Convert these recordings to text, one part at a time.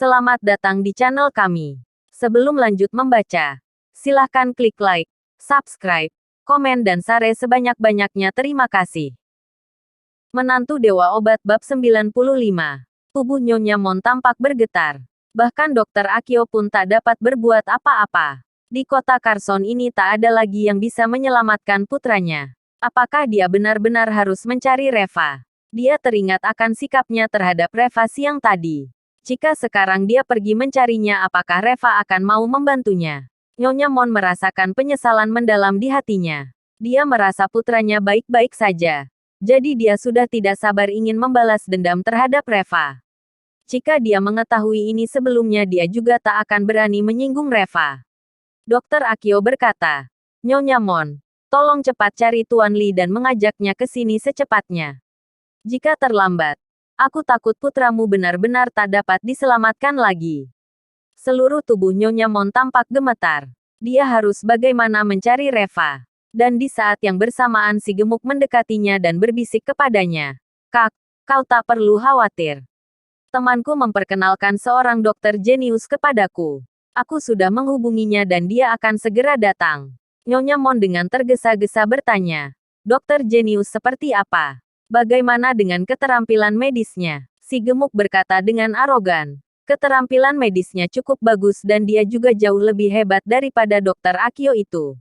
Selamat datang di channel kami. Sebelum lanjut membaca, silahkan klik like, subscribe, komen dan share sebanyak-banyaknya. Terima kasih. Menantu Dewa Obat Bab 95. Tubuh Nyonya Mon tampak bergetar. Bahkan Dokter Akio pun tak dapat berbuat apa-apa. Di kota Carson ini tak ada lagi yang bisa menyelamatkan putranya. Apakah dia benar-benar harus mencari Reva? Dia teringat akan sikapnya terhadap Reva siang tadi. Jika sekarang dia pergi mencarinya, apakah Reva akan mau membantunya? Nyonya Mon merasakan penyesalan mendalam di hatinya. Dia merasa putranya baik-baik saja. Jadi dia sudah tidak sabar ingin membalas dendam terhadap Reva. Jika dia mengetahui ini sebelumnya, dia juga tak akan berani menyinggung Reva. Dokter Akio berkata, "Nyonya Mon, tolong cepat cari Tuan Li dan mengajaknya ke sini secepatnya. Jika terlambat, aku takut putramu benar-benar tak dapat diselamatkan lagi." Seluruh tubuh Nyonya Mon tampak gemetar. Dia harus bagaimana mencari Reva. Dan di saat yang bersamaan si gemuk mendekatinya dan berbisik kepadanya, "Kak, kau tak perlu khawatir. Temanku memperkenalkan seorang dokter jenius kepadaku. Aku sudah menghubunginya dan dia akan segera datang." Nyonya Mon dengan tergesa-gesa bertanya, "Dokter jenius seperti apa? Bagaimana dengan keterampilan medisnya?" Si gemuk berkata dengan arogan, "Keterampilan medisnya cukup bagus dan dia juga jauh lebih hebat daripada Dokter Akio itu.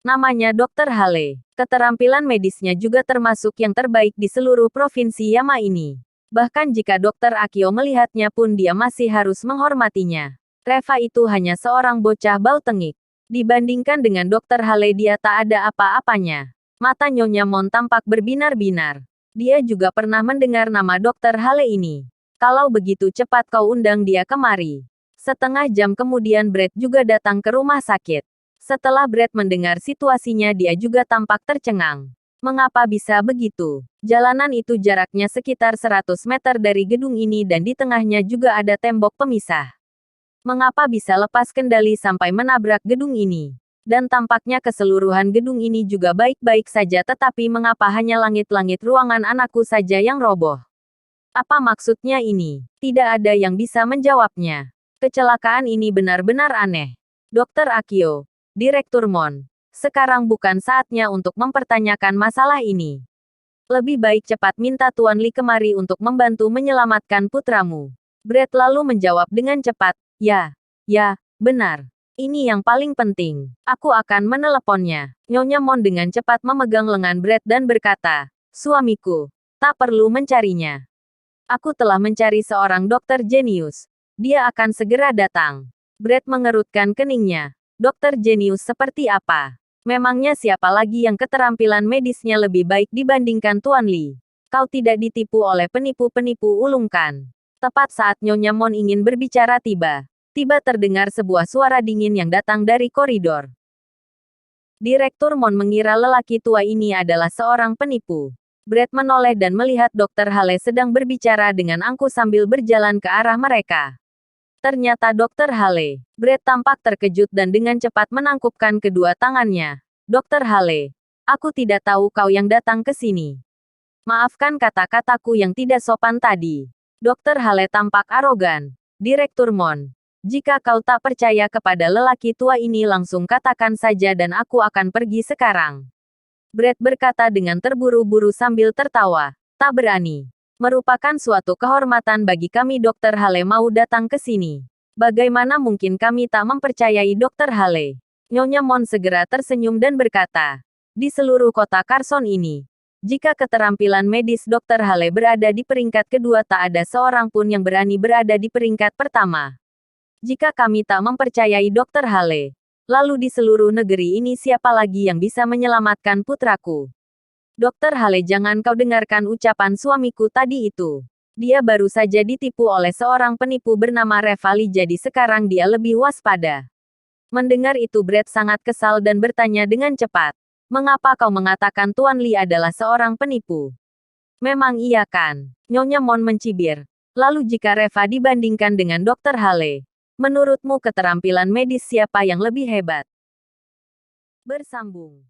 Namanya Dokter Hale. Keterampilan medisnya juga termasuk yang terbaik di seluruh provinsi Yama ini. Bahkan jika Dokter Akio melihatnya pun dia masih harus menghormatinya. Reva itu hanya seorang bocah bau tengik. Dibandingkan dengan Dokter Hale dia tak ada apa-apanya." Mata Nyonya Mon tampak berbinar-binar. Dia juga pernah mendengar nama Dokter Hale ini. "Kalau begitu cepat kau undang dia kemari." Setengah jam kemudian Brett juga datang ke rumah sakit. Setelah Brett mendengar situasinya, dia juga tampak tercengang. Mengapa bisa begitu? Jalanan itu jaraknya sekitar 100 meter dari gedung ini dan di tengahnya juga ada tembok pemisah. Mengapa bisa lepas kendali sampai menabrak gedung ini? Dan tampaknya keseluruhan gedung ini juga baik-baik saja, tetapi mengapa hanya langit-langit ruangan anakku saja yang roboh? Apa maksudnya ini? Tidak ada yang bisa menjawabnya. Kecelakaan ini benar-benar aneh. Dokter Akio, Direktur Mon, sekarang bukan saatnya untuk mempertanyakan masalah ini. Lebih baik cepat minta Tuan Li kemari untuk membantu menyelamatkan putramu." Brett lalu menjawab dengan cepat, "Ya, benar. Ini yang paling penting. Aku akan meneleponnya." Nyonya Mon dengan cepat memegang lengan Brett dan berkata, "Suamiku, tak perlu mencarinya. Aku telah mencari seorang dokter jenius. Dia akan segera datang." Brett mengerutkan keningnya. Dokter jenius seperti apa? Memangnya siapa lagi yang keterampilan medisnya lebih baik dibandingkan Tuan Li? Kau tidak ditipu oleh penipu-penipu ulungkan. Tepat saat Nyonya Mon ingin berbicara tiba terdengar sebuah suara dingin yang datang dari koridor. Direktur Mon mengira lelaki tua ini adalah seorang penipu. Brett menoleh dan melihat Dokter Hale sedang berbicara dengan angkuh sambil berjalan ke arah mereka. Ternyata Dokter Hale. Brett tampak terkejut dan dengan cepat menangkupkan kedua tangannya. "Dokter Hale, aku tidak tahu kau yang datang ke sini. Maafkan kata-kataku yang tidak sopan tadi." Dokter Hale tampak arogan. "Direktur Mon, jika kau tak percaya kepada lelaki tua ini, langsung katakan saja dan aku akan pergi sekarang." Brett berkata dengan terburu-buru sambil tertawa. "Tak berani. Merupakan suatu kehormatan bagi kami Dokter Hale mau datang ke sini. Bagaimana mungkin kami tak mempercayai Dokter Hale?" Nyonya Mon segera tersenyum dan berkata, "Di seluruh kota Carson ini, jika keterampilan medis Dokter Hale berada di peringkat kedua, tak ada seorang pun yang berani berada di peringkat pertama. Jika kami tak mempercayai Dokter Hale, lalu di seluruh negeri ini siapa lagi yang bisa menyelamatkan putraku?" "Dokter Hale, jangan kau dengarkan ucapan suamiku tadi itu. Dia baru saja ditipu oleh seorang penipu bernama Revali, jadi sekarang dia lebih waspada." Mendengar itu Brett sangat kesal dan bertanya dengan cepat, "Mengapa kau mengatakan Tuan Li adalah seorang penipu?" "Memang iya kan?" Nyonya Mon mencibir. "Lalu jika Reva dibandingkan dengan Dokter Hale, menurutmu keterampilan medis siapa yang lebih hebat?" Bersambung.